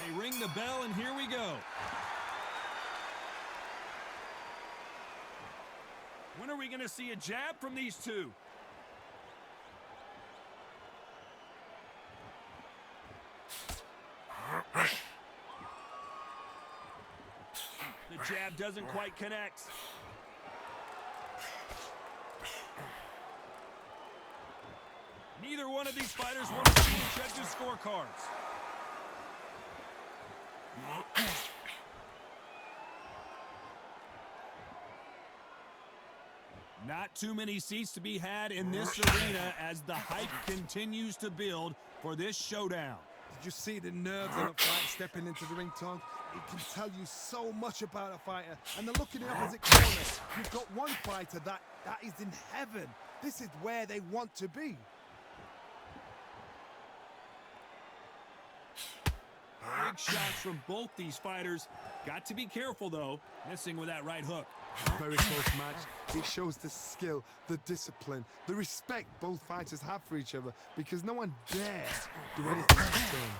They ring the bell, and here we go. When are we going to see a jab from these two? The jab doesn't quite connect. Neither one of these fighters want to see the judges' scorecards. Not too many seats to be had in this arena as the hype continues to build for this showdown. Did you see the nerves of a fight stepping into the ring, Tom? It can tell you so much about a fighter. And the look in the opposite corner, you've got one fighter that is in heaven. This is where they want to be. Big shots from both these fighters. Got to be careful, though. Missing with that right hook. Very close match. It shows the skill, the discipline, the respect both fighters have for each other because no one dares do anything in return.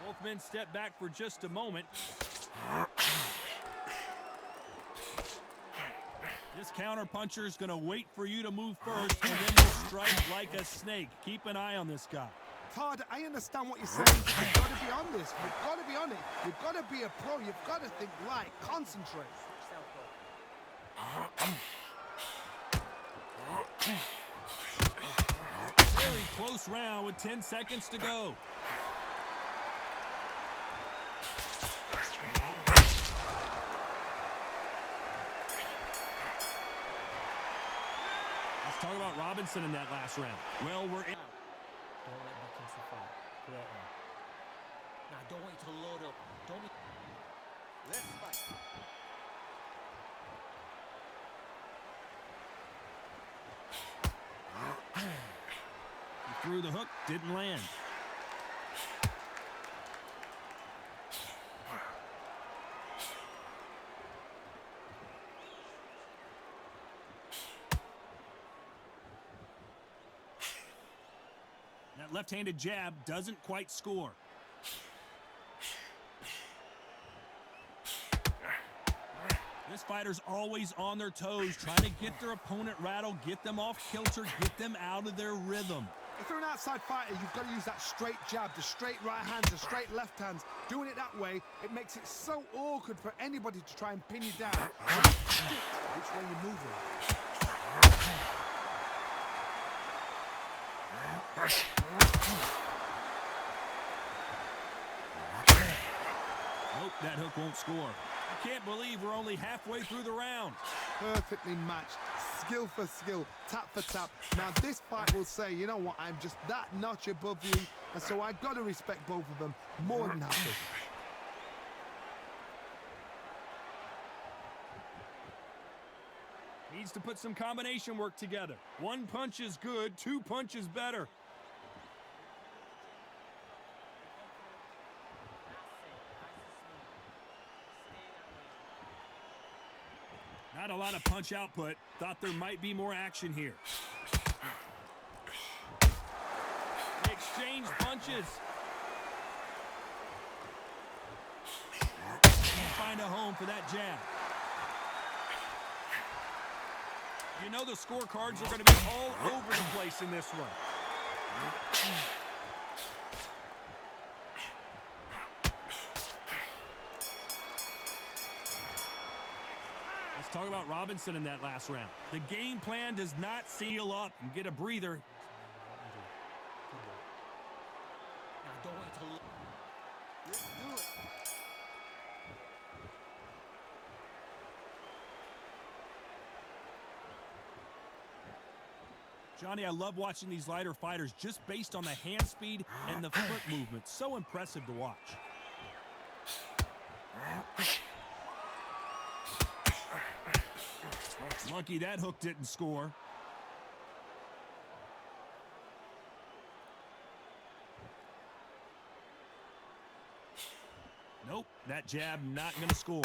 Both men step back for just a moment. This counter-puncher is going to wait for you to move first and then will strike like a snake. Keep an eye on this guy. Todd, I understand what you're saying. You've got to be on this. You've got to be on it. You've got to be a pro. You've got to think light. Concentrate. Very close round with 10 seconds to go. Talk about Robinson in that last round. Well, we're in. Don't let Dickinson fight. Put that on. Now, don't wait to load up. Don't. Let's fight. He threw the hook, didn't land. That left-handed jab doesn't quite score. This fighter's always on their toes, trying to get their opponent rattled, get them off kilter, get them out of their rhythm. If you're an outside fighter, you've got to use that straight jab, the straight right hands, the straight left hands. Doing it that way, it makes it so awkward for anybody to try and pin you down. Which way you're moving. Nope, that hook won't score. I can't believe we're only halfway through the round. Perfectly matched, skill for skill, tap for tap. Now this fight will say, you know what, I'm just that notch above you, and so I've got to respect both of them more than happy. Needs to put some combination work together. One punch is good, two punches better. Not a lot of punch output. Thought there might be more action here. They exchange punches. Can't find a home for that jab. You know the scorecards are going to be all over the place in this one. Let's talk about Robinson in that last round. The game plan does not seal up and get a breather. Now, don't wait to look. Let's do it. Johnny, I love watching these lighter fighters just based on the hand speed and the foot movement. So impressive to watch. Lucky that hook didn't score. Nope, that jab not going to score.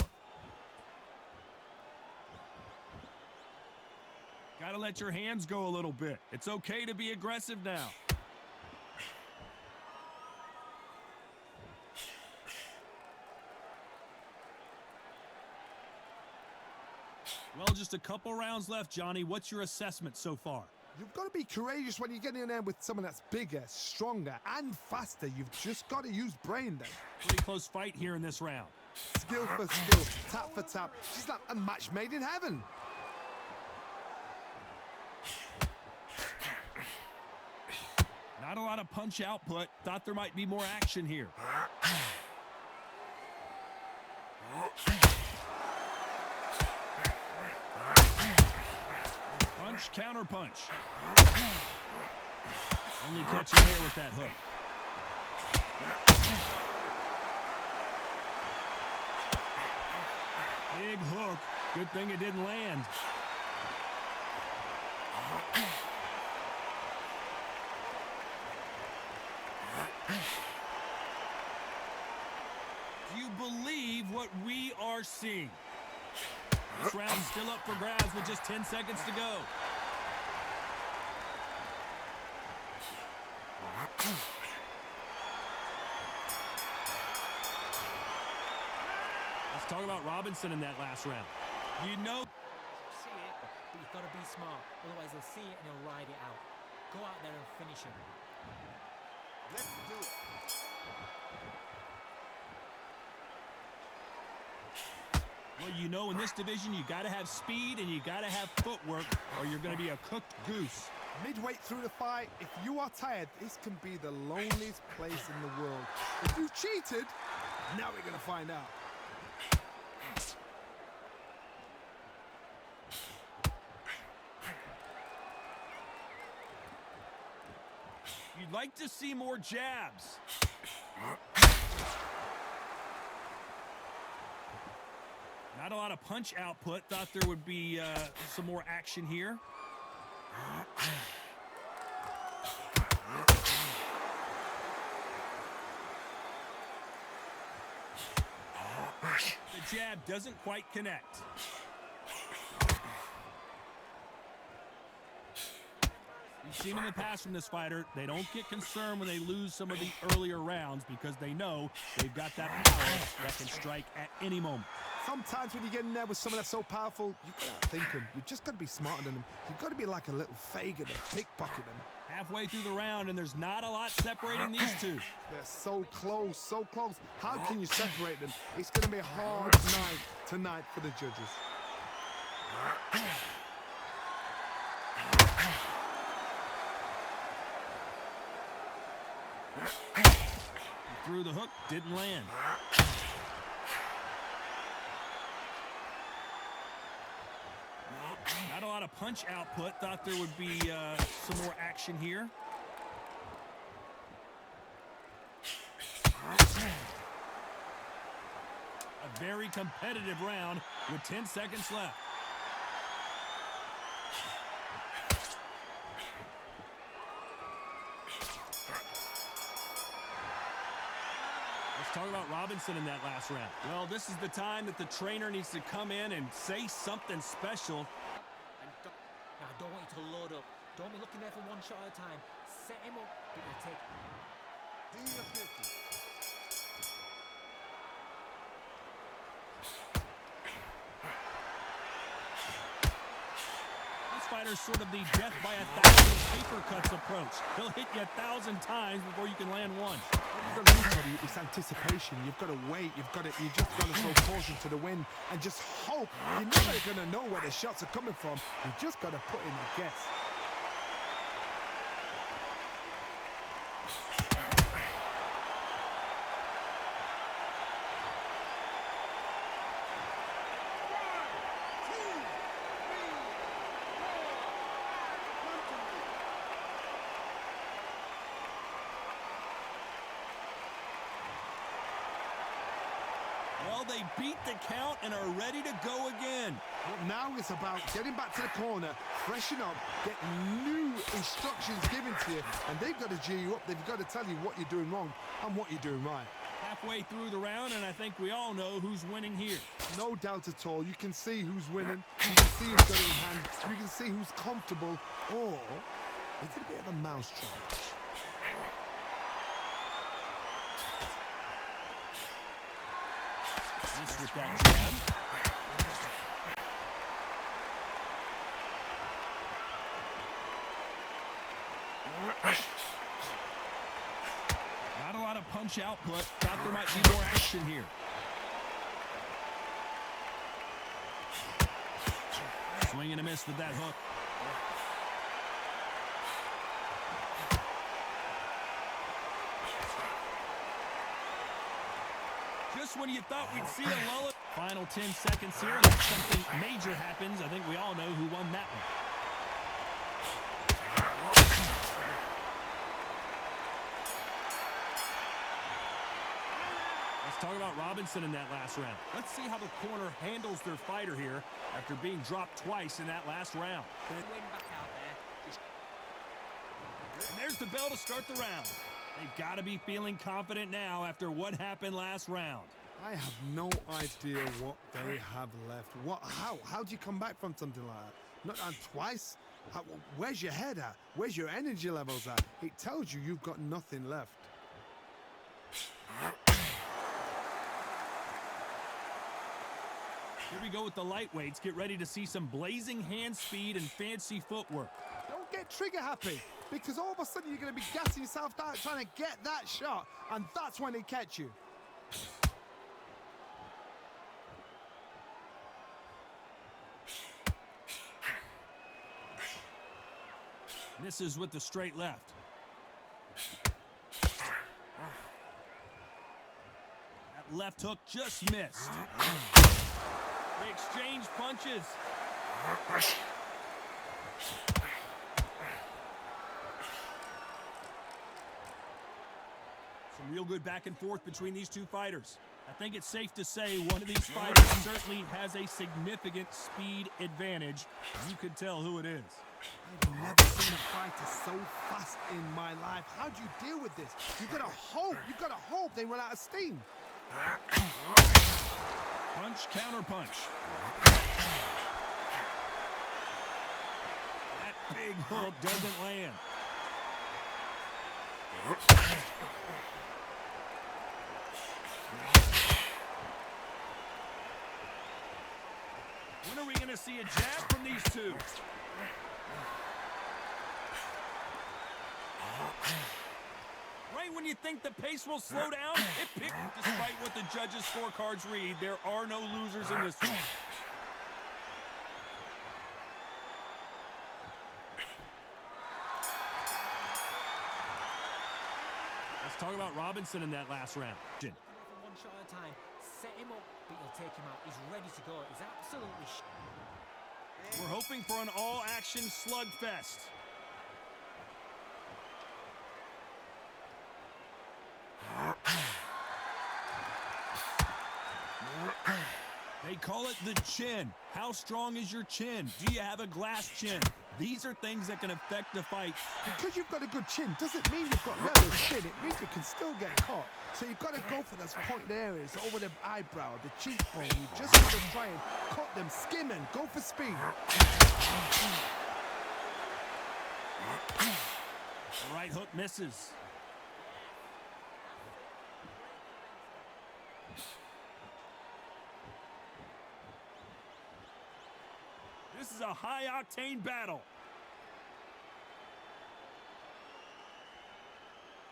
Got to let your hands go a little bit. It's okay to be aggressive now. Well, just a couple rounds left, Johnny. What's your assessment so far? You've got to be courageous when you get in there with someone that's bigger, stronger, and faster. You've just got to use brain then. Pretty close fight here in this round. Skill for skill, tap for tap. She's like a match made in heaven. Not a lot of punch output. Thought there might be more action here. Punch, counter punch. Only catching there with that hook. Big hook. Good thing it didn't land. Do you believe what we are seeing? This round's still up for grabs with just 10 seconds to go. Let's talk about Robinson in that last round. You know, See it, but you've got to be smart. Otherwise, he'll see it and he'll ride it out. Go out there and finish him. Let's do it. well, you know, in this division, you got to have speed and you got to have footwork, or you're going to be a cooked goose. Midway through the fight, if you are tired, this can be the loneliest place in the world. If you cheated, now we're going to find out. You'd like to see more jabs. Not a lot of punch output. Thought there would be some more action here. The jab doesn't quite connect. We've seen in the past from this fighter, they don't get concerned when they lose some of the earlier rounds because they know they've got that power that can strike at any moment. Sometimes when you get in there with someone that's so powerful, you've got to think him. You've just got to be smarter than him. You've got to be like a little Fagin and pickpocket him. Halfway through the round, and there's not a lot separating these two. They're so close, so close. How can you separate them? It's going to be a hard night tonight for the judges. He threw the hook, didn't land. Not a lot of punch output. Thought there would be some more action here. A very competitive round with 10 seconds left. Let's talk about Robinson in that last round. Well, this is the time that the trainer needs to come in and say something special. Now, I don't want you to load up. Don't be looking there for one shot at a time. Set him up, but you take. Do your 50. This fighter's sort of the death by 1,000 paper cuts approach. He'll hit you 1,000 times before you can land one. You've got to lose, buddy. It's anticipation. You've got to wait. You just got to throw caution to the wind and just hope. You're never going to know where the shots are coming from. You just got to put in a guess. Well, they beat the count and are ready to go again. But now it's about getting back to the corner, freshen up, get new instructions given to you, and they've got to G you up. They've got to tell you what you're doing wrong and what you're doing right. Halfway through the round, and I think we all know who's winning here. No doubt at all. You can see who's winning. You can see who's got it in hand. You can see who's comfortable. Or is it a bit of a mousetrap? This with that jab. Not a lot of punch output. Thought there might be more action here. Swing and a miss with that hook. Just when you thought we'd see a lull. Final 10 seconds here, unless something major happens. I think we all know who won that one. Let's talk about Robinson in that last round. Let's see how the corner handles their fighter here after being dropped twice in that last round. Win back out there. And there's the bell to start the round. They've got to be feeling confident now after what happened last round. I have no idea what they have left. How do you come back from something like that? Not twice? Where's your head at? Where's your energy levels at? It tells you you've got nothing left. Here we go with the lightweights. Get ready to see some blazing hand speed and fancy footwork. Don't get trigger happy, because all of a sudden you're going to be gassing yourself out trying to get that shot, and that's when they catch you. Misses with the straight left. That left hook just missed. They exchange punches. Some real good back and forth between these two fighters. I think it's safe to say one of these fighters certainly has a significant speed advantage. You can tell who it is. I've never seen a fighter so fast in my life. How do you deal with this? You've got to hope they run out of steam. Punch, counter punch. That big hook doesn't land. When are we going to see a jab from these two? Right when you think the pace will slow down, it picked. Despite what the judges' scorecards read, there are no losers in this one. Let's talk about Robinson in that last round. One shot at a time. Set him up, but you'll take him out. He's ready to go. He's absolutely We're hoping for an all-action slugfest. They call it the chin. How strong is your chin? Do you have a glass chin? These are things that can affect the fight. Because you've got a good chin doesn't mean you've got level chin. It means you can still get caught. So you've got to go for those pointed areas over the eyebrow, the cheekbone. You just got to try and cut them, skim and go for speed. The right hook misses. This is a high-octane battle.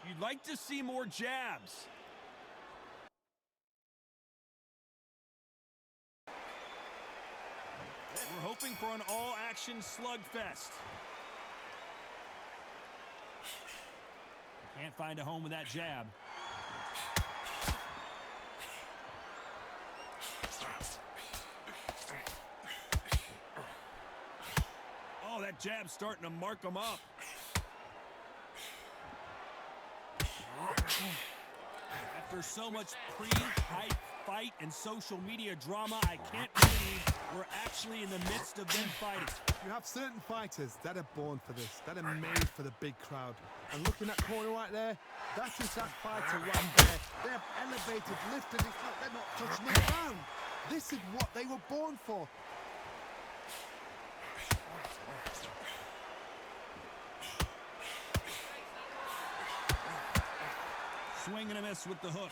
You'd like to see more jabs. We're hoping for an all-action slugfest. Can't find a home with that jab. Oh, that jab's starting to mark him up. After so much pre-hype fight and social media drama, I can't believe we're actually in the midst of them fighting. You have certain fighters that are born for this, that are made for the big crowd. And looking at that corner right there, that is that fighter right there. They have elevated, lifted, it's like they're not touching the ground. This is what they were born for. Swing and a miss with the hook.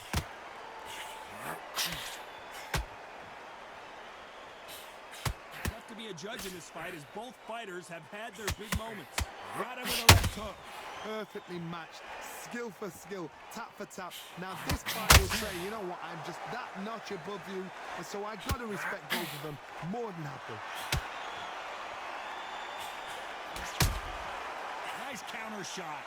Tough to be a judge in this fight as both fighters have had their big moments. Got him with a left hook. Perfectly matched, skill for skill, tap for tap. Now this fighter will say, you know what, I'm just that notch above you, and so I gotta respect both of them more than happy. Nice counter shot.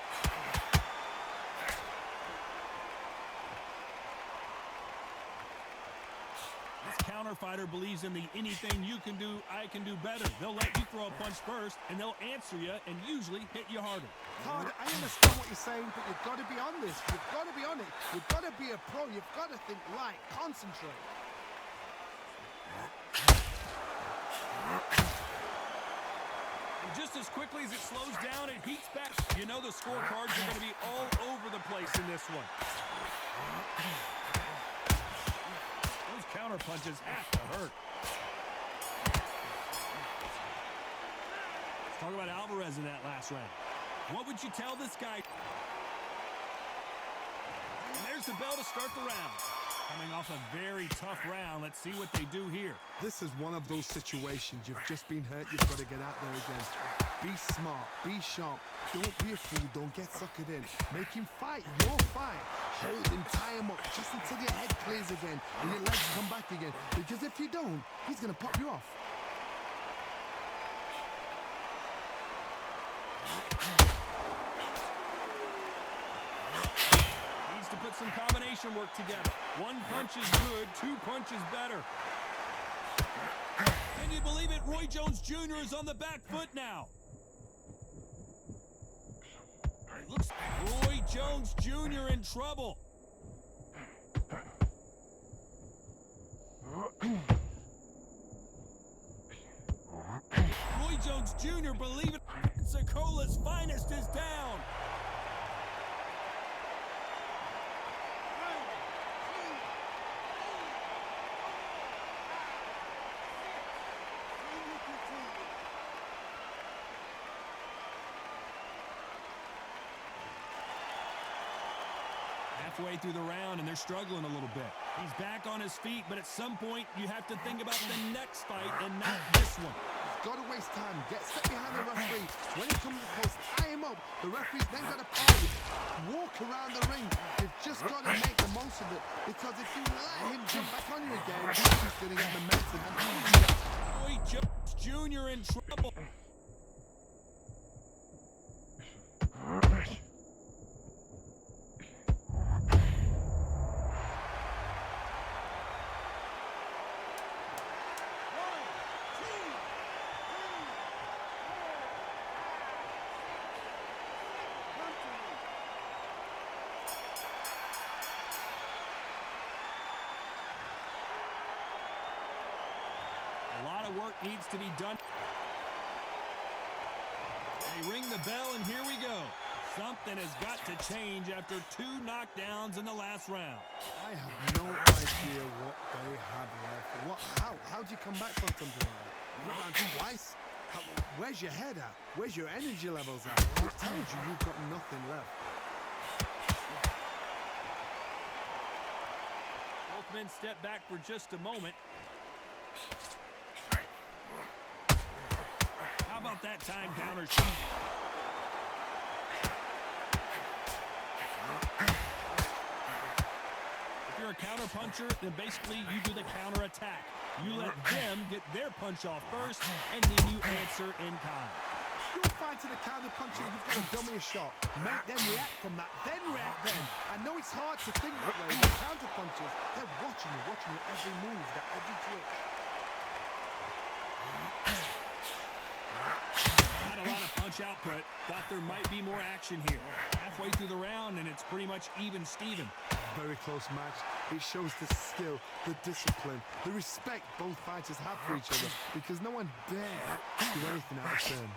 This counter fighter believes in the anything you can do, I can do better. They'll let you throw a punch first, and they'll answer you and usually hit you harder. Todd, I understand what you're saying, but you've got to be on this. You've got to be on it. You've got to be a pro. You've got to think light, concentrate. And just as quickly as it slows down, it heats back. You know the scorecards are going to be all over the place in this one. Those counter punches have to hurt. Let's talk about Alvarez in that last round. What would you tell this guy? And there's the bell to start the round. Coming off a very tough round, let's see what they do here. This is one of those situations. You've just been hurt. You've got to get out there again. Be smart. Be sharp. Don't be a fool. Don't get suckered in. Make him fight your fight. Hold him, tie him up just until your head clears again and your legs come back again. Because if you don't, he's going to pop you off. Needs to put some combination work together. One punch is good, two punches better. Can you believe it? Roy Jones Jr. is on the back foot now. It looks like Roy Jones Jr. in trouble. Roy Jones Jr., believe it, Sokola's finest is down. Halfway through the round, and they're struggling a little bit. He's back on his feet, but at some point, you have to think about the next fight and not this one. Got to waste time. Get set behind the referee. When he comes to post, tie him up. The referee's then got to party. Walk around the ring. You've just got to make the most of it. Because if you let him jump back on you again, he's going to get momentum. Roy Jones Jr. in trouble. A lot of work needs to be done. They ring the bell, and here we go. Something has got to change after two knockdowns in the last round. I have no idea what they have left. How do you come back from something like that? You went down twice? Where's your head at? Where's your energy levels at? It tells you you've got nothing left. Both men step back for just a moment. How about that time counter shot? If you're a counter puncher, then basically you do the counter attack. You let them get their punch off first, and then you answer in kind. You're fighting a counter puncher, you've got to dummy a shot. Make them react from that, then react then. I know it's hard to think that way, but counter punchers, they're watching you every move, every twitch. Not a lot of punch output. Thought there might be more action here. Halfway through the round, and it's pretty much even Steven. Very close match. It shows the skill, the discipline, the respect both fighters have for each other because no one dare do anything out of turn.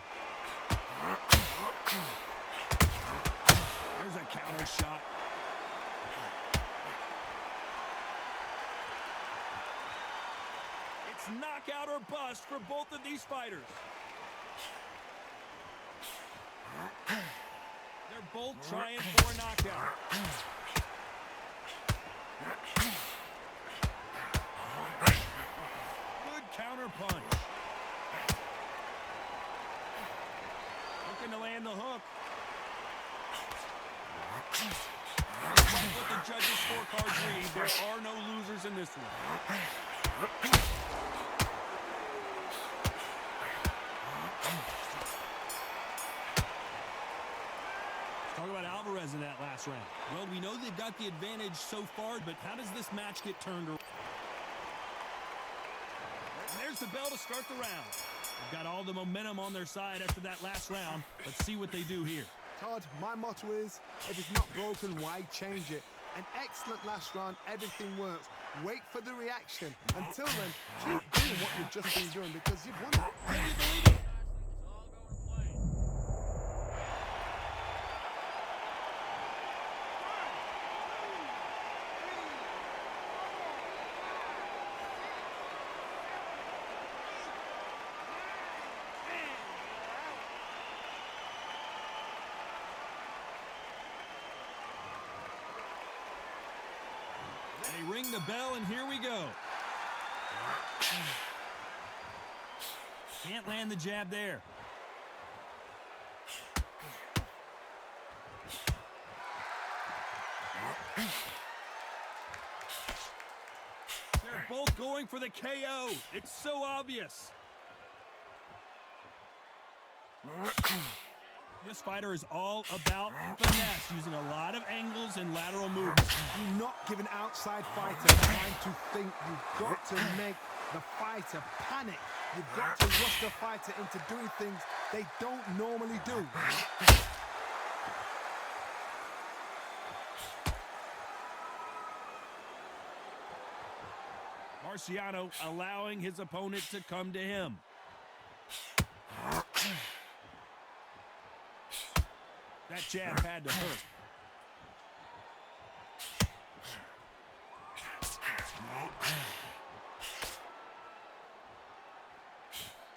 There's a counter shot. It's knockout or bust for both of these fighters. They're both trying for a knockout. Good counter punch. Looking to land the hook. What the judges' scorecards read, there are no losers in this one. Talk about Alvarez in that last round. Well, we know they've got the advantage so far, but how does this match get turned around? And there's the bell to start the round. They've got all the momentum on their side after that last round. Let's see what they do here. Todd, my motto is, if it's not broken, why change it? An excellent last round, everything works. Wait for the reaction. Until then, keep doing what you've just been doing because you've won it. Can you believe it? They ring the bell, and here we go. Can't land the jab there. They're both going for the KO. It's so obvious. This fighter is all about finesse, using a lot of angles and lateral movements. Do not give an outside fighter time to think. You've got to make the fighter panic. You've got to rush the fighter into doing things they don't normally do. Marciano allowing his opponent to come to him. That jab had to hurt.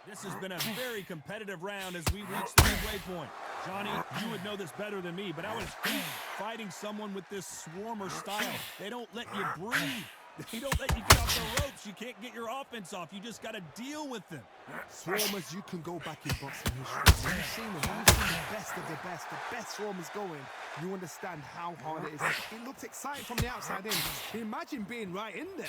This has been a very competitive round as we reach the midway point. Johnny, you would know this better than me, but I would hate fighting someone with this swarmer style. They don't let you breathe. They don't let you get off the ropes. You can't get your offense off. You just got to deal with them. Swarmers, you can go back in boxing history. When you've seen them, when you've seen the best of the best swarmers going, you understand how hard it is. It looks exciting from the outside in. Can you imagine being right in there?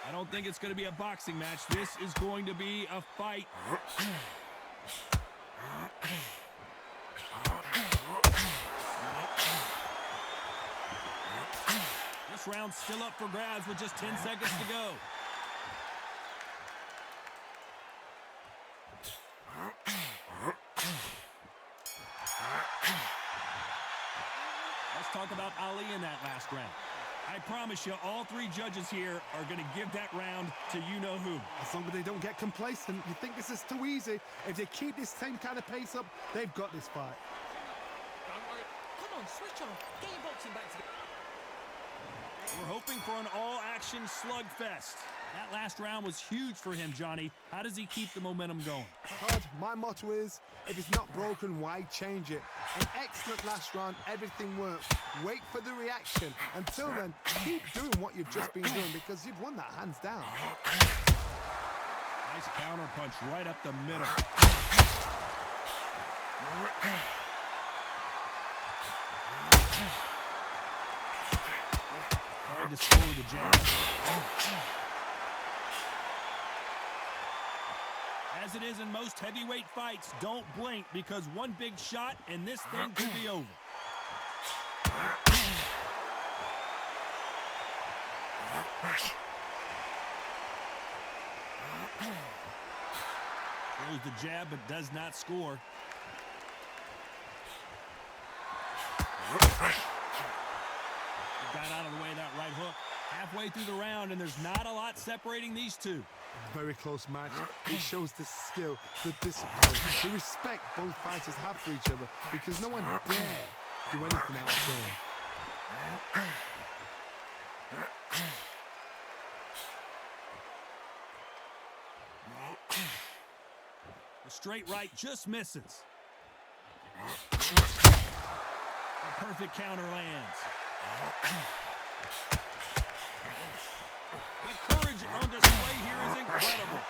I don't think it's going to be a boxing match. This is going to be a fight. This round's still up for grabs with just 10 seconds to go. Let's talk about Ali in that last round. I promise you, all three judges here are going to give that round to you-know-who. As long as they don't get complacent, you think this is too easy. If they keep this same kind of pace up, they've got this fight. Come on, switch on. Get your boxing back together. We're hoping for an all-action slugfest. That last round was huge for him, Johnny. How does he keep the momentum going? Todd, my motto is, if it's not broken, why change it? An excellent last round, everything works. Wait for the reaction. Until then, keep doing what you've just been doing because you've won that hands down. Nice counter punch right up the middle. Hard to score the jab. As it is in most heavyweight fights, don't blink because one big shot and this thing could be over. Throws the jab but does not score. Got out of the way of that right hook. Halfway through the round, and there's not a lot separating these two. Very close match. It shows the skill, the discipline, the respect both fighters have for each other, because no one dare do anything out of turn. The straight right just misses. A perfect counter lands. The courage on display here is incredible.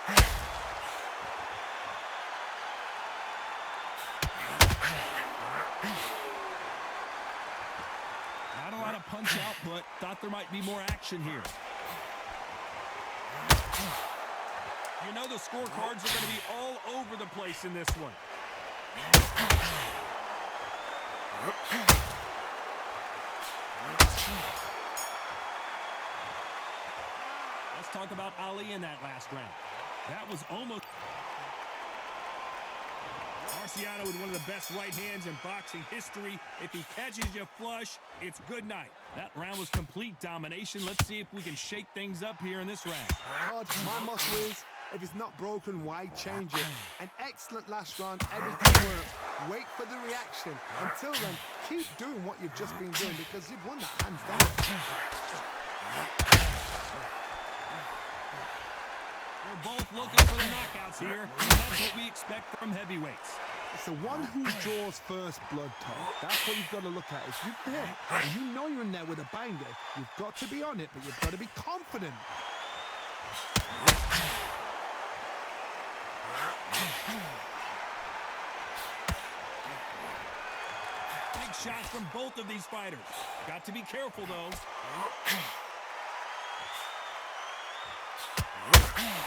Not a lot of punch output. Thought there might be more action here. You know the scorecards are going to be all over the place in this one. Let's talk about Ali in that last round. That was almost... Marciano with one of the best right hands in boxing history. If he catches you flush, it's good night. That round was complete domination. Let's see if we can shake things up here in this round. God, my motto is, if it's not broken, why change it? An excellent last round, everything works. Wait for the reaction. Until then, keep doing what you've just been doing, because you've won that hands down. We're both looking for the knockouts here, and that's what we expect from heavyweights. It's the one who draws first blood, Tom. That's what you've got to look at. If you're there and you know you're in there with a banger, you've got to be on it, but you've got to be confident. Big shots from both of these fighters. Got to be careful, though.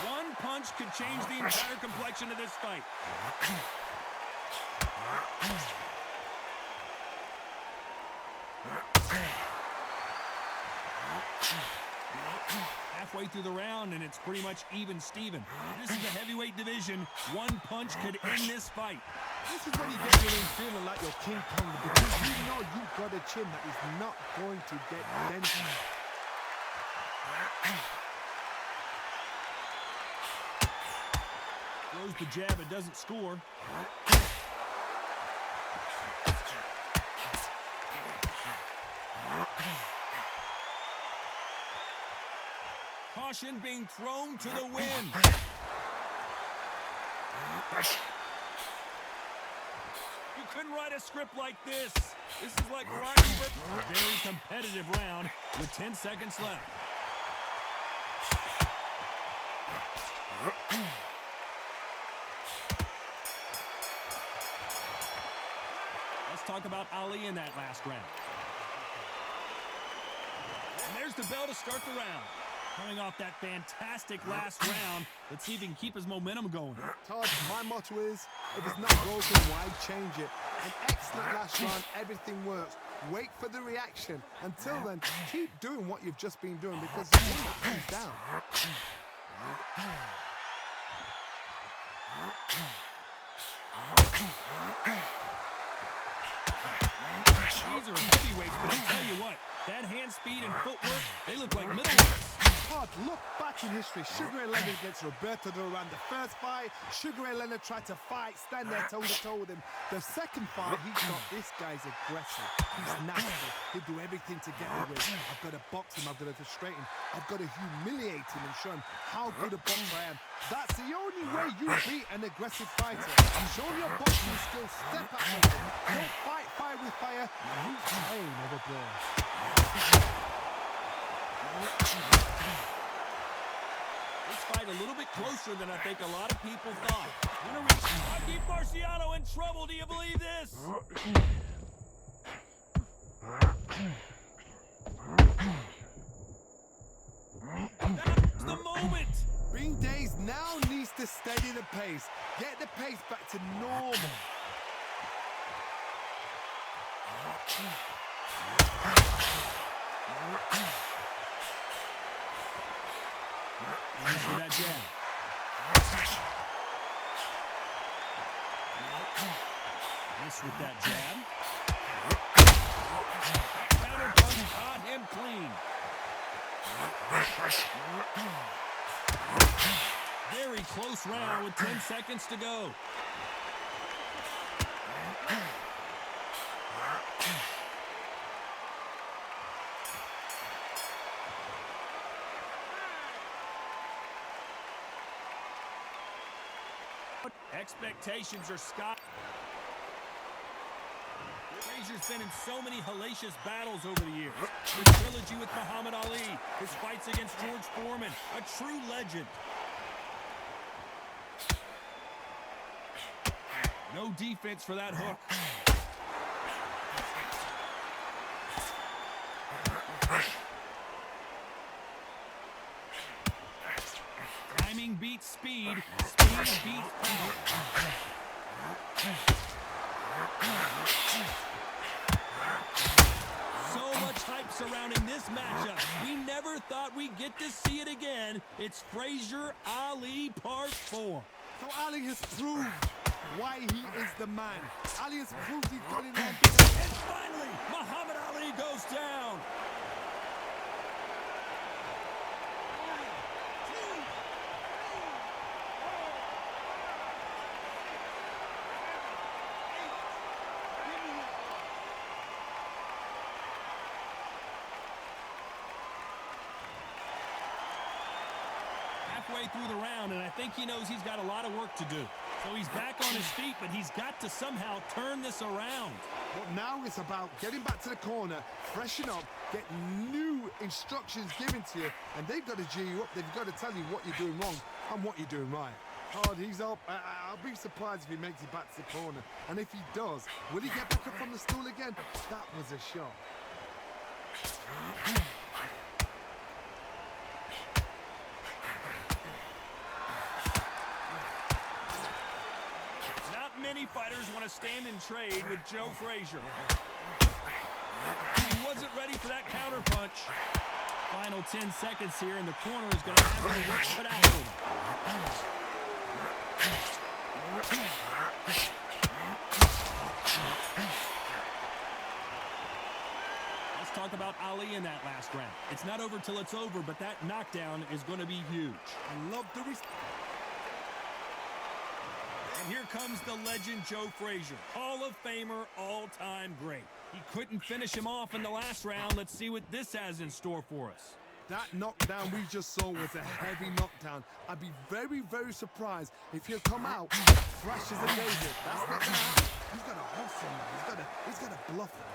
One punch could change the entire complexion of this fight. Halfway through the round, and it's pretty much even Steven. This is the heavyweight division. One punch could end this fight. This is when you get your in feeling like you're King Kong, because you know you've got a chin that is not going to get dented. Throws the jab, it doesn't score. Caution being thrown to the wind. You couldn't write a script like this. This is like writing a very competitive round with 10 seconds left. Let's talk about Ali in that last round. And there's the bell to start the round. Coming off that fantastic last round, let's see if he can keep his momentum going. Todd, my motto is, if it's not broken, why change it? An excellent last round, everything works. Wait for the reaction. Until then, keep doing what you've just been doing, because you've won that hands down. These are heavyweights, but I'll tell you what, that hand speed and footwork, they look like middleweights. Todd, look back in history. Sugar Ray Leonard against Roberto Duran. The first fight, Sugar Ray Leonard tried to fight, stand there toe-to-toe with him. The second fight, he thought, this guy's aggressive. He's nasty. He'll do everything to get me with. I've got to box him. I've got to frustrate him. I've got to humiliate him and show him how good a boxer I am. That's the only way you beat an aggressive fighter. You show your boxing skills, step up with him. Don't fight fire with fire. Use pain over blood. This fight a little bit closer than I think a lot of people thought. Keep Marciano in trouble. Do you believe this? That's the moment. Bean Days now needs to steady the pace. Get the pace back to normal. For that jab. Miss with that jab. Very close round with 10 seconds to go. Expectations are sky. Frazier's been in so many hellacious battles over the years. His trilogy with Muhammad Ali, his fights against George Foreman, a true legend. No defense for that hook. Timing beats speed. Speed beats power. So much hype surrounding this matchup. We never thought we'd get to see it again. It's Frazier Ali Part 4. So Ali has proved why he is the man. Ali has proved he's got it on. And finally, Muhammad Ali goes down. Halfway through the round, and I think he knows he's got a lot of work to do. So he's back on his feet, but he's got to somehow turn this around. But now it's about getting back to the corner, freshen up, get new instructions given to you, and they've got to G you up. They've got to tell you what you're doing wrong and what you're doing right. Oh, he's up. I'll be surprised if he makes it back to the corner. And if he does, will he get back up from the stool again? That was a shot. Many fighters want to stand and trade with Joe Frazier. He wasn't ready for that counter punch. Final 10 seconds here, and the corner is going to have the work put out for him. Let's talk about Ali in that last round. It's not over till it's over, but that knockdown is going to be huge. I love the And here comes the legend Joe Frazier, Hall of Famer, all-time great. He couldn't finish him off in the last round. Let's see what this has in store for us. That knockdown we just saw was a heavy knockdown. I'd be very, very surprised if he'll come out fresh as a daisy. That's not gonna happen. He's got to hustle him. He's got to bluff him.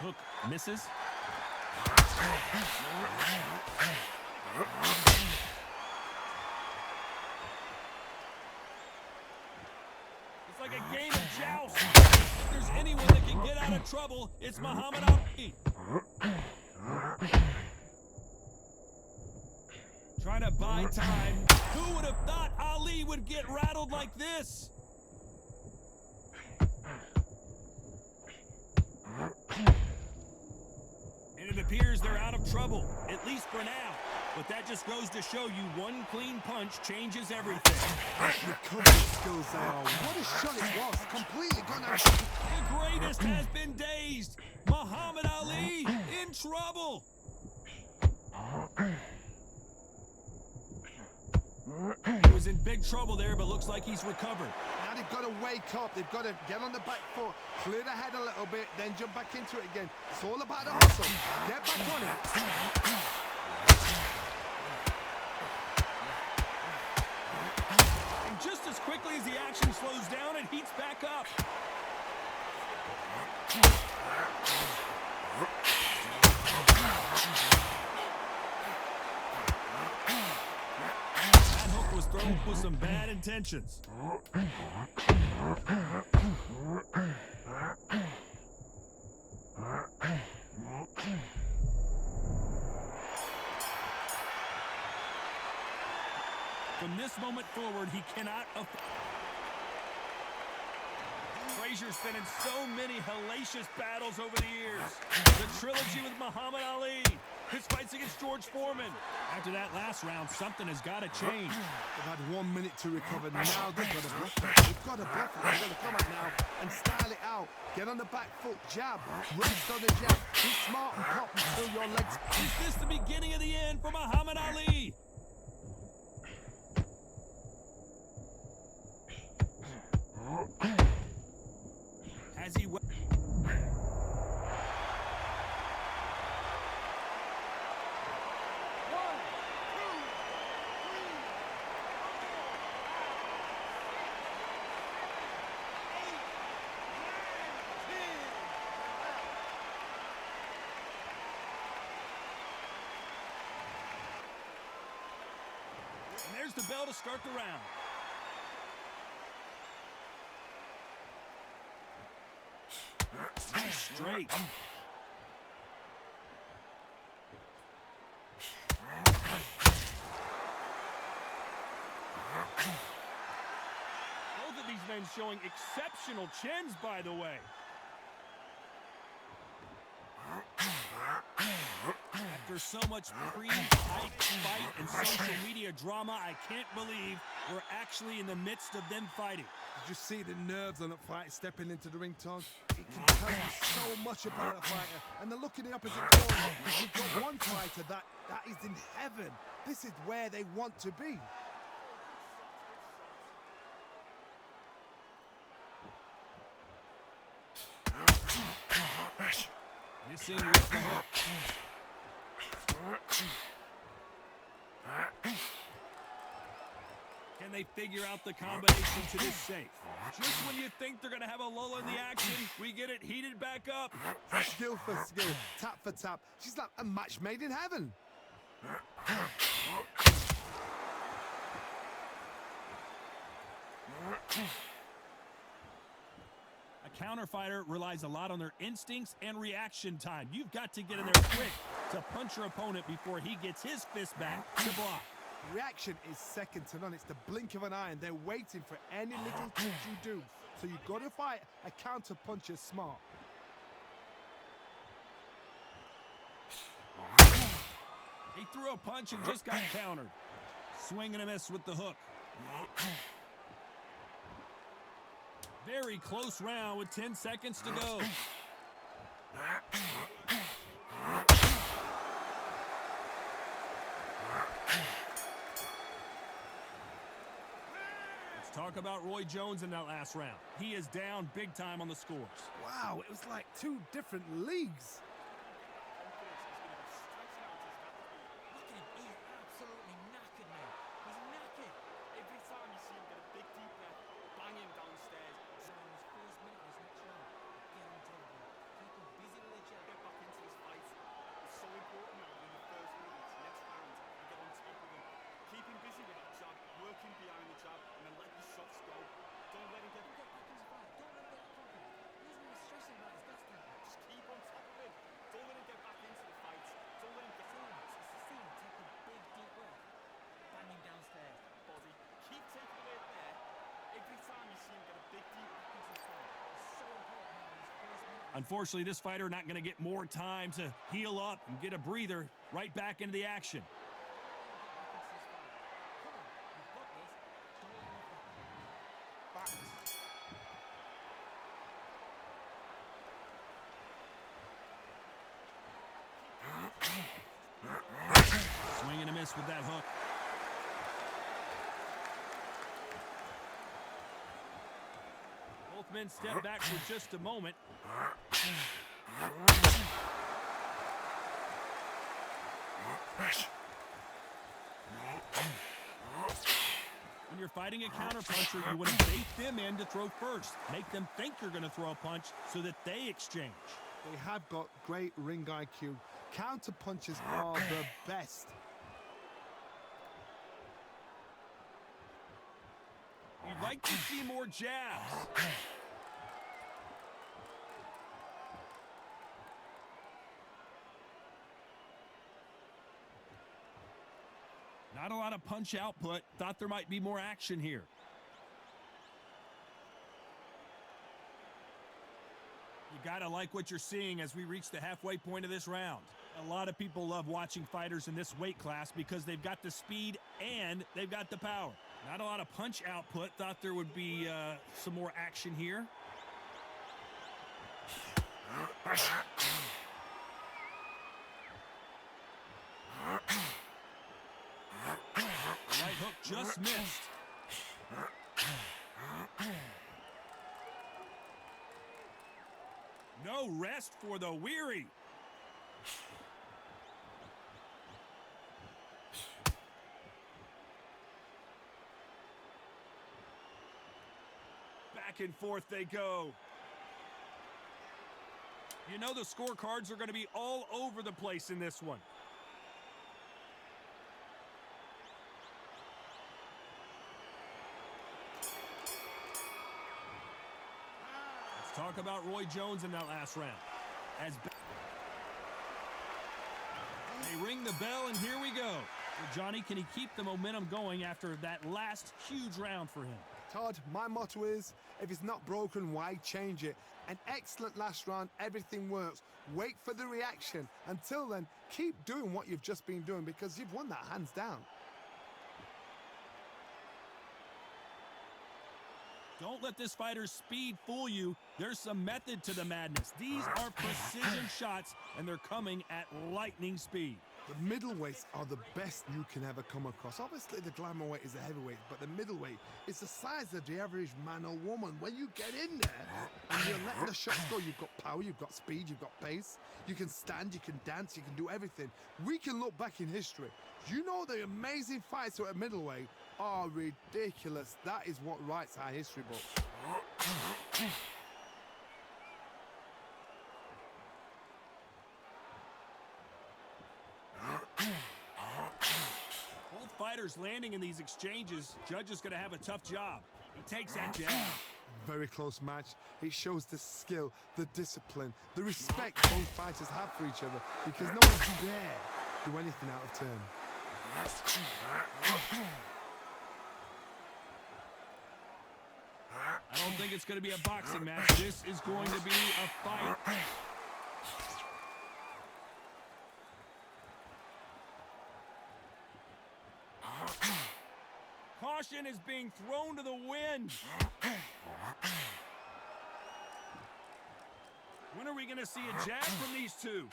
Hook misses. It's like a game of joust. If there's anyone that can get out of trouble, it's Muhammad Ali. Trying to buy time. Who would have thought Ali would get rattled like this? And it appears they're out of trouble, at least for now. But that just goes to show you one clean punch changes everything. Recovery skills they are. What a shot it was. Completely gone out. The greatest has been dazed. Muhammad Ali in trouble. He was in big trouble there, but looks like he's recovered. Now they've got to wake up. They've got to get on the back foot, clear the head a little bit, then jump back into it again. It's all about the hustle. Get back on it. And just as quickly as the action slows down, it heats back up. That hook was thrown with some bad intentions. From this moment forward, he cannot afford. Frazier's been in so many hellacious battles over the years. The trilogy with Muhammad Ali, his fights against George Foreman. After that last round, something has got to change. They've had 1 minute to recover. Now they've got to bluff it. They've got to bluff it. They've got to come out now and style it out. Get on the back foot, jab, rest on the jab. Be smart and pop until your legs. Is this the beginning of the end for Muhammad Ali? Has he... And there's the bell to start the round. Straight. Both of these men showing exceptional chins, by the way. After so much pre-fight fight and social media drama, I can't believe we're actually in the midst of them fighting. Did you see the nerves on that fight stepping into the ring, Tom? It can tell you so much about a fighter. And they're looking in the opposite corner. You've got one fighter that is in heaven. This is where they want to be. Missing with the hook. Can they figure out the combination to this safe? Just when you think they're going to have a lull in the action, we get it heated back up. Skill for skill, tap for tap. She's like a match made in heaven. A counter fighter relies a lot on their instincts and reaction time. You've got to get in there quick to punch your opponent before he gets his fist back to block. Reaction is second to none. It's the blink of an eye, and they're waiting for any little touch you do. So you've got to fight a counter puncher smart. He threw a punch and just got countered. Swing and a miss with the hook. Very close round with 10 seconds to go. Let's talk about Roy Jones in that last round. He is down big time on the scores. Wow, it was like two different leagues. Unfortunately, this fighter not going to get more time to heal up and get a breather right back into the action. Swing and a miss with that hook. Both men step back for just a moment. When you're fighting a counterpuncher, you want to bait them in to throw first. Make them think you're going to throw a punch so that they exchange. They have got great ring IQ. Counter punches are the best. You'd like to see more jabs. Not a lot of punch output. Thought there might be more action here. You gotta like what you're seeing as we reach the halfway point of this round. A lot of people love watching fighters in this weight class because they've got the speed and they've got the power. Not a lot of punch output. Thought there would be some more action here. Right hook just missed. No rest for the weary. Back and forth they go. You know the scorecards are going to be all over the place in this one. Let's talk about Roy Jones in that last round. As they ring the bell, and here we go. Well, Johnny, can he keep the momentum going after that last huge round for him? Todd, my motto is, if it's not broken, why change it? An excellent last round, everything works. Wait for the reaction. Until then, keep doing what you've just been doing because you've won that hands down. Don't let this fighter's speed fool you. There's some method to the madness. These are precision shots, and they're coming at lightning speed. The middleweights are the best you can ever come across. Obviously, the glamour weight is the heavyweight, but the middleweight is the size of the average man or woman. When you get in there and you're letting the shots go, you've got power, you've got speed, you've got pace. You can stand, you can dance, you can do everything. We can look back in history. You know the amazing fights at middleweight are ridiculous. That is what writes our history book. Both fighters landing in these exchanges. Judge is going to have a tough job. He takes that jab. Very close match. It shows the skill, the discipline, the respect both fighters have for each other because no one dare do anything out of turn. I don't think it's going to be a boxing match. This is going to be a fight. Caution is being thrown to the wind. When are we going to see a jab from these two?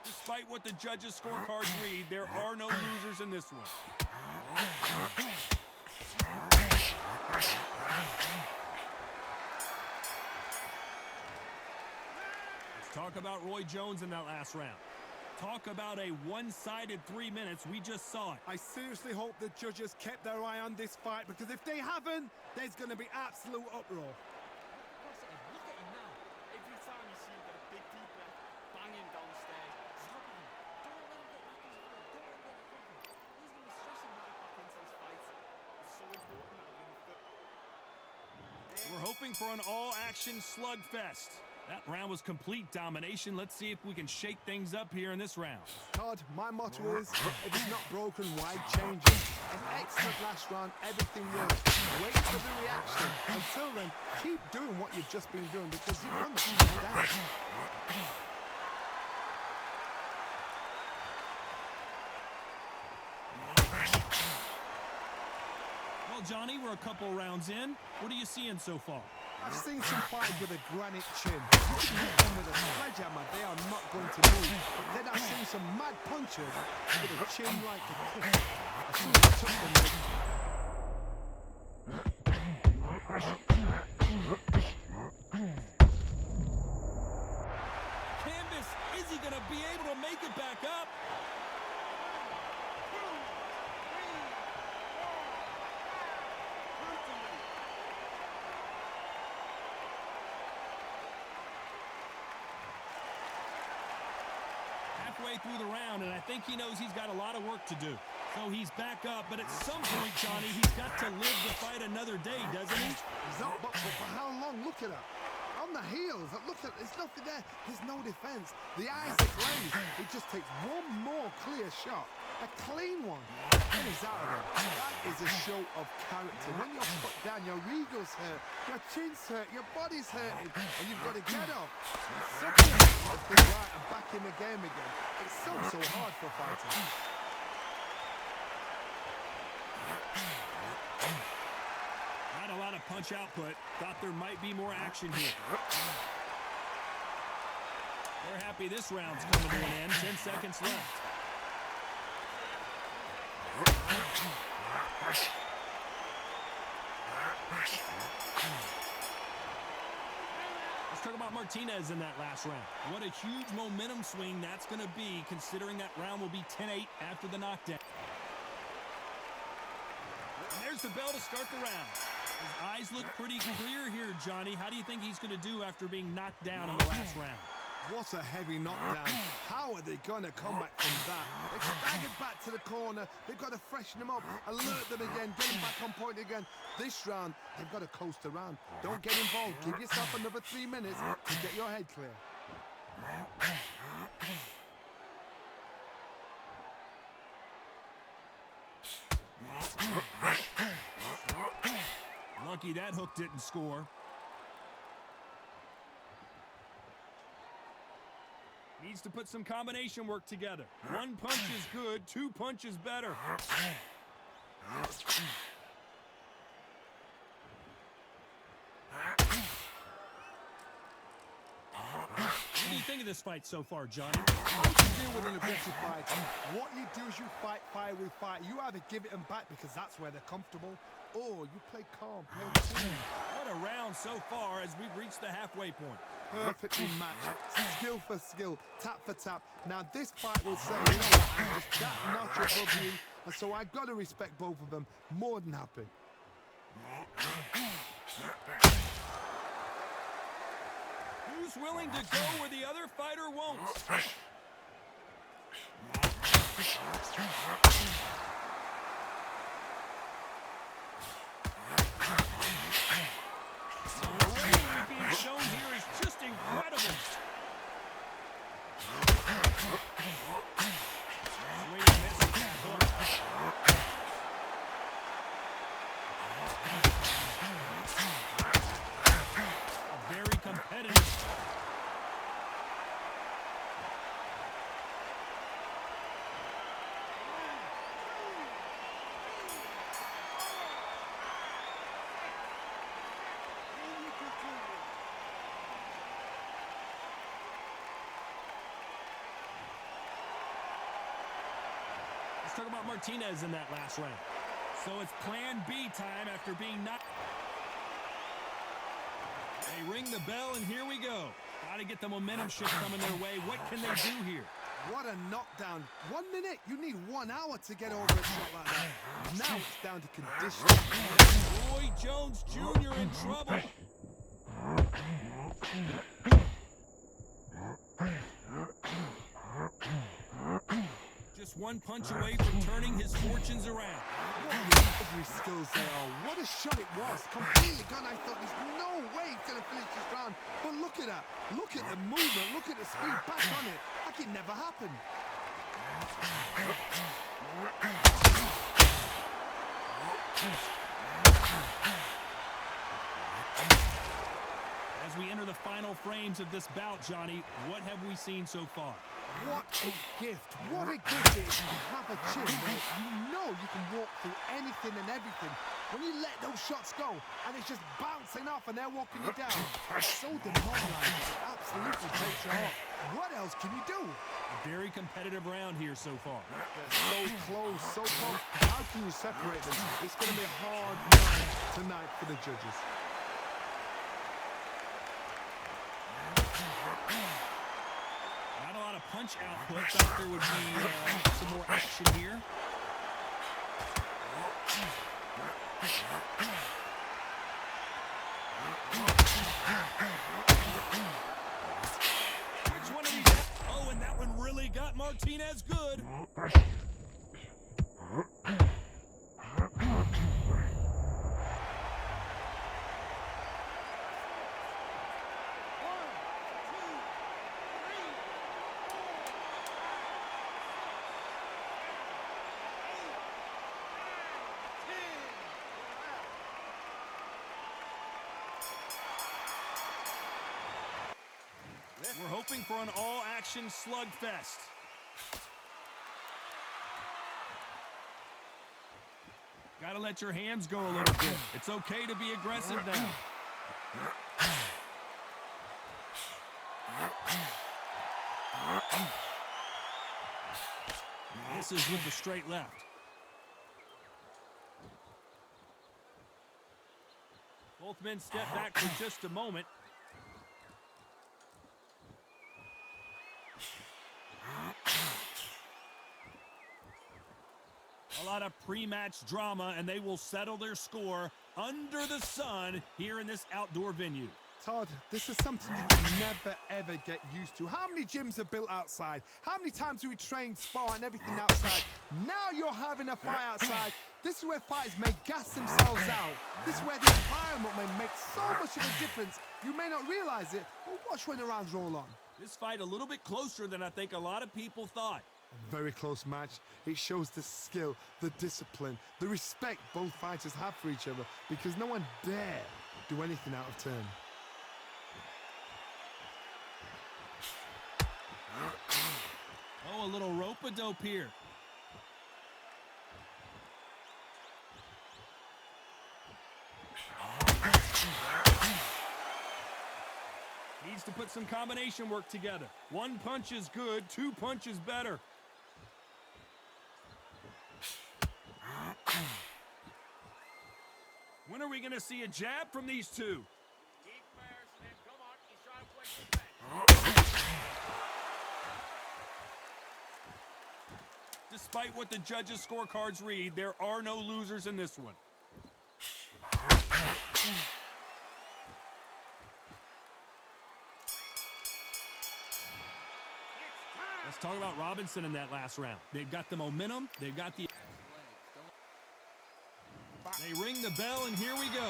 Despite what the judges' scorecards read, there are no losers in this one. Let's talk about Roy Jones in that last round. Talk about a one-sided 3 minutes. We just saw it. I seriously hope the judges kept their eye on this fight because if they haven't, there's going to be absolute uproar. Look at him now. Every time you see him get a big deep breath, banging downstairs. Stop him. Don't let him get back into it. Don't let him get back into it. He's going to be stressing right back into this fight. It's so important that we fit. We're hoping for an all-action slugfest. That round was complete domination. Let's see if we can shake things up here in this round. Todd, my motto is, if it's not broken, why change it? An excellent last round, everything works. Wait for the reaction. Until then, keep doing what you've just been doing because you've won the hands down. Well, Johnny, we're a couple rounds in. What are you seeing so far? I've seen some fighters with a granite chin. You can hit them with a sledgehammer, they are not going to move. But then I've seen some mad punchers with a chin like a cliff. As soon as I took them, Canvas, is he going to be able to make it back up? Halfway through the round, and I think he knows he's got a lot of work to do. So he's back up, but at some point, Johnny, he's got to live to fight another day, doesn't he? he's up, but for how long? Look at that. on the heels. Look at, there's nothing there. There's no defense. The eyes are glazed. It just takes one more clear shot. A clean one. And he's out of it. That is a show of character. When you're put down, your ego's hurt, your chin's hurt, your body's hurting, and you've got to get up. Something has been right and back in the game again. It's so hard for a fighter. Not a lot of punch output. Thought there might be more action here. They're happy this round's coming to an end. 10 seconds left. Let's talk about Martinez in that last round. What a huge momentum swing that's going to be, considering that round will be 10-8 after the knockdown. And there's the bell to start the round. His eyes look pretty clear here, Johnny. How do you think he's going to do after being knocked down in the last round? What a heavy knockdown. How are they going to come back from that? They've staggered back to the corner. They've got to freshen them up, alert them again, get them back on point again. This round, they've got to coast around. Don't get involved. Give yourself another 3 minutes to get your head clear. Lucky that hook didn't score. Needs to put some combination work together. One punch is good, 2 punches better. What do you think of this fight so far, Johnny? How do you deal with an aggressive fight? What you do is you fight fire with fire. You either give it them back because that's where they're comfortable, or you play calm, play team. What a round so far as we've reached the halfway point. Perfectly matched, skill for skill, tap for tap. Now this fight will say, you know what, I'm just that notch above you, and so I got to respect both of them. More than happy. Who's willing to go where the other fighter won't? The range being shown here is just incredible. Swing and miss with that hook. A very competitive. Let's talk about Martinez in that last round. So it's plan B time after being knocked. They ring the bell, and here we go. Got to get the momentum shift coming their way. What can they do here? What a knockdown. 1 minute, you need 1 hour to get over a shot like that. Now it's down to conditioning. Roy Jones Jr. in trouble. Just 1 punch away from turning his fortunes around. What recovery skills they are. What a shot it was. Completely gone. I thought there's no way he's going to finish this round. But look at that. Look at the movement. Look at the speed. Back on it. Like it never happened. As we enter the final frames of this bout, Johnny, what have we seen so far? What a gift. What a gift it is to have a chin where you know you can walk through anything and everything. When you let those shots go and it's just bouncing off and they're walking you down, it's so demoralizing. It absolutely takes your heart. What else can you do? A very competitive round here so far. So close, so close. How can you separate them? It's going to be a hard night tonight for the judges. Not a lot of punch output. Thought there would be some more action here. Which one of these? Oh, and that one really got Martinez good. We're hoping for an all-action slugfest. Gotta let your hands go a little bit. It's okay to be aggressive now. Misses with the straight left. Both men step back for just a moment. A lot of pre-match drama, and they will settle their score under the sun here in this outdoor venue. Todd, this is something you can never, ever get used to. How many gyms are built outside? How many times do we train, spar, and everything outside? Now you're having a fight outside. This is where fighters may gas themselves out. This is where the environment may make so much of a difference. You may not realize it, but watch when the rounds roll on. This fight a little bit closer than I think a lot of people thought. A very close match. It shows the skill, the discipline, the respect both fighters have for each other, because no one dare do anything out of turn. Oh, a little rope-a-dope here. Needs to put some combination work together. One punch is good, two punches better. When are we going to see a jab from these two? Keep bursting him. Come on, he's trying to play defense. Despite what the judges' scorecards read, there are no losers in this one. Let's talk about Robinson in that last round. They've got the momentum. They've got the... They ring the bell, and here we go.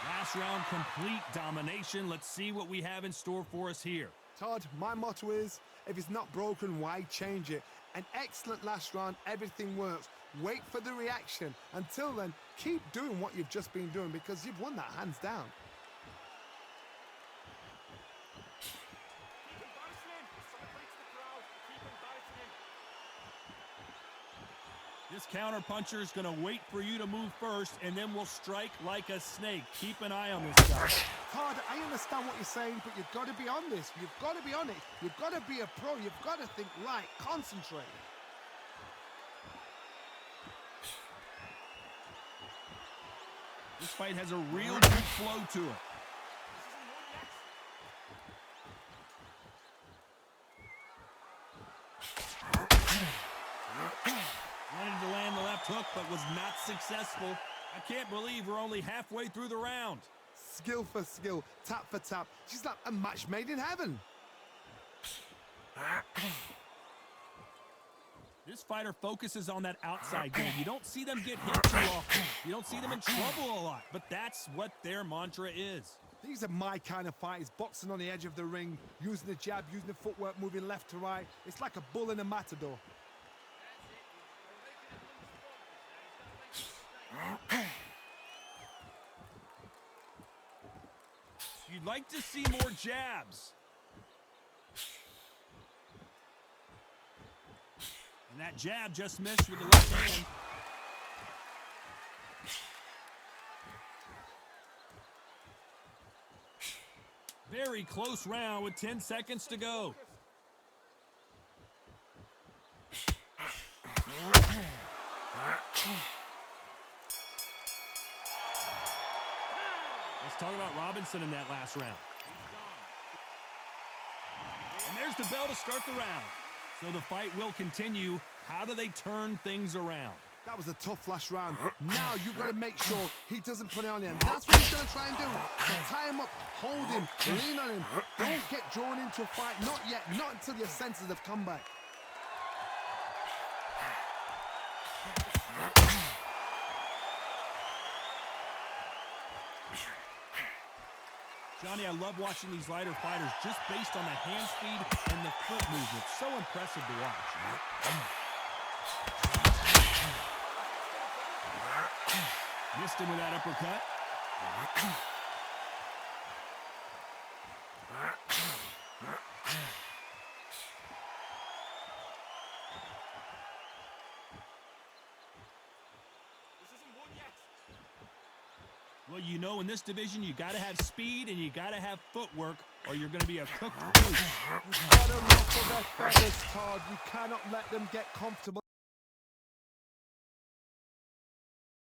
Last round, complete domination. Let's see what we have in store for us here. Todd, my motto is, if it's not broken, why change it? An excellent last round, everything works. Wait for the reaction. Until then, keep doing what you've just been doing, because you've won that hands down. Keep embarrassing him. Celebrate the crowd. Keep embarrassing him. This counter-puncher is going to wait for you to move first, and then will strike like a snake. Keep an eye on this guy. Todd, I understand what you're saying, but you've got to be on this. You've got to be on it. You've got to be a pro. You've got to think right. Concentrate. This fight has a real good flow to it. Wanted to land the left hook, but was not successful. I can't believe we're only halfway through the round. Skill for skill, tap for tap. She's like a match made in heaven. This fighter focuses on that outside game. You don't see them get hit too often. You don't see them in trouble a lot, but that's what their mantra is. These are my kind of fighters, boxing on the edge of the ring, using the jab, using the footwork, moving left to right. It's like a bull in a matador. You'd like to see more jabs. And that jab just missed with the left hand. Very close round with 10 seconds to go. Let's talk about Robinson in that last round. And there's the bell to start the round. So the fight will continue. How do they turn things around? That was a tough last round. Now you've got to make sure he doesn't put it on him. That's what he's going to try and do. So tie him up, hold him, lean on him. Don't get drawn into a fight. Not yet. Not until your senses have come back. Johnny, I love watching these lighter fighters just based on the hand speed and the foot movement. So impressive to watch. Missed him with that uppercut. Well, you know, in this division, you got to have speed and you got to have footwork, or you're going to be a cooked goose. We've got to ruffle their feathers, Todd. We cannot let them get comfortable.